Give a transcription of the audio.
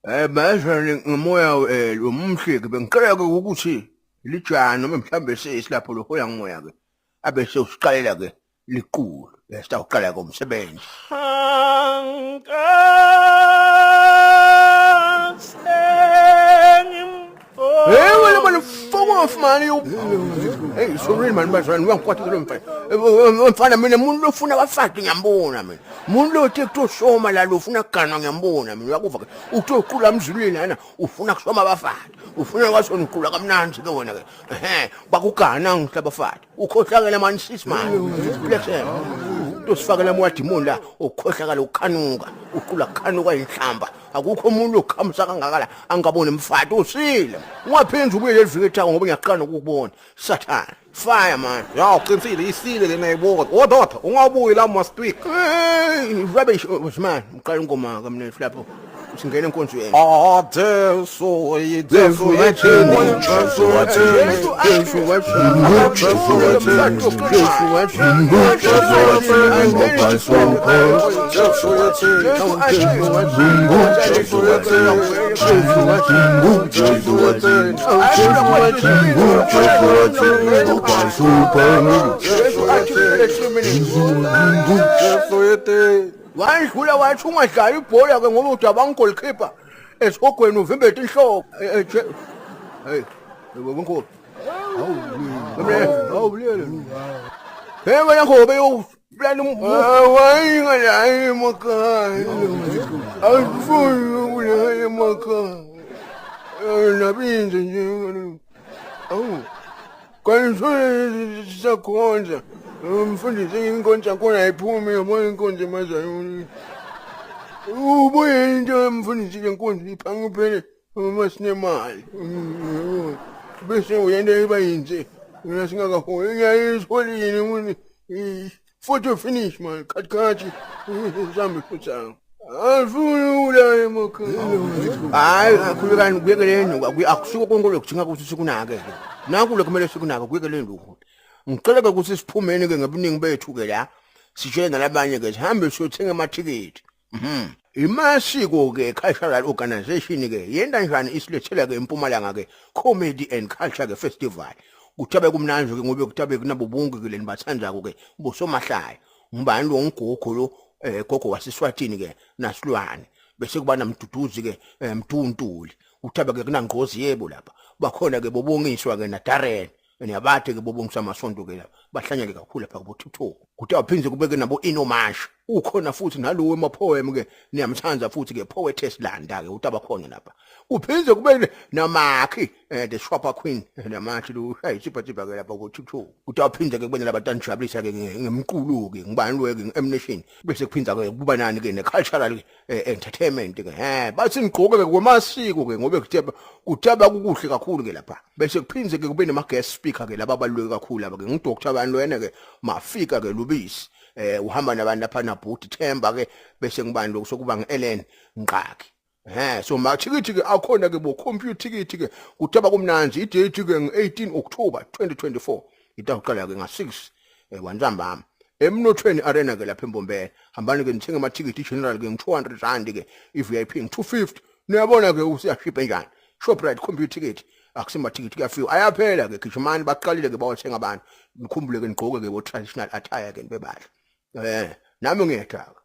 Manje ngomoya omhle ke bengicela ke ukuthi lijana noma mhlambe sesi lapho lohoya ngomoya ke abe sewusiqalela ke liqulu sitawuqala ke umsebenzi. Hey wena manje fuck off man you. Hey sorry man bazwana wangikwatha lo mfana. Mfana mina umuntu lofuna abafati ngiyambona mina. Umuntu lo uthi kutoshoma la lofuna kuganwa ngiyambona mina uyakuva ke. Uthi uqula emzulwini lana ufuna kushoma abafati. Ufuna kwasona uqula kamnandi ke wena ke. Bakugana ngihlaba abafati. Ukhohlakela man sis man. Blessing. Tosifakela mwadimoni la ukhohlakala ukhanuka uqula khanuka inhlamba akukho umuntu okhamisa kangakala angabone umfati usile ungaphenza ubuye leliviki ethako ngoba ngiyaqala ukubona sathana fire man ya uqinisile isile lena iboka ododa ungabuyi la must speak rubbish man uqala ingoma kamnene lapho singena enkonzweni Jesu Jesu Wandlula wathi ungadlala ibhola ke ngoba udaba goalkeeper esihogweni uvimbe inhloko hey wenkulu awulele hey wena ngobe uplana wayinga la emakhaya awufuni ukula emakhaya nabinze nje kanjani sakhonza umfundisi inkonja khona ayiphumi yabona inkonja emazayoni ubuye into umfundisi lenkonja iphanga kuphele uma sinemali bese uyenda iba yinze mina singakaholi ngiyayisholini umuntu photo finish man khathi sambe futsanga afuna ula emakhaya hayi akhulekani kuyekeleni akusuko konke lokudinga ukuthi sikunake naku lo kumele sikunake kuyekeleni lokho ngicela ke ukuthi siphumeni ke ngobuningi bethu ke la sitshele nalabanye ke sihambe siyothenga amathikithi imasiko ke cultural organization ke yenda njani isilethela ke eMpumalanga ke comedy and culture ke festival kuthabe kumnanje ke ngobe kuthabe kunabo bonke ke leni bathanda ke bosomahlaya ngubani lo nggogo lo gogo wasiswatini ke nasilwane bese kuba namduduzi ke mtuntuli kuthabe ke kunangqozi yebo lapha bakhona ke bobongiswa ke na Darren niyabathe ke bobongisa amasonto ke lapha bahlanyele kakhulu lapha kubo TikTok kuthi awuphinze kubeke nabo inomasha ukhona futhi nalowo emapoem ke niyamthanda futhi ke poetess landa ke utaba khona lapha uphinze kube namakhi the shopper queen namathi lo hey sipha ke lapha ku TikTok kuthi awuphinze ke kube labantu anijabulisa ke ngemqulu ke ngibani lo ke ngeMnation bese kuphinza ke kuba nani ke ne cultural entertainment ke bathi ngigqoke ke kwamasiko ke ngobe kutaba kukuhle kakhulu ke lapha bese kuphinze ke kube nama guest speaker ke laba baluleke kakhulu lapha ke ngudoktor abantu wena ke mafika ke lubisi uhamba nabantu lapha na Bhuti Themba ke bese ngibani lokho sokuba ngeEllen Nqaki so mathikithi ke akhona ke bo computer ticket ke kutaba kumnanzi idate ke nge18 October 2024 itaqala ke nga6 wanzambama eMnothweni Arena ke lapha eMbombela hambani ke nithenga amathikithi general ke nge200 rand ke iVIP nge250 niyabona ke usiyashipha njani Shoprite computer ticket akusimathikithi kuyafiwa ayaphela ke gijimani baqalile ke bawathenga abantu nikhumbule ke ngigqoke ke bo traditional attire ke bebadla nami ngiyethaka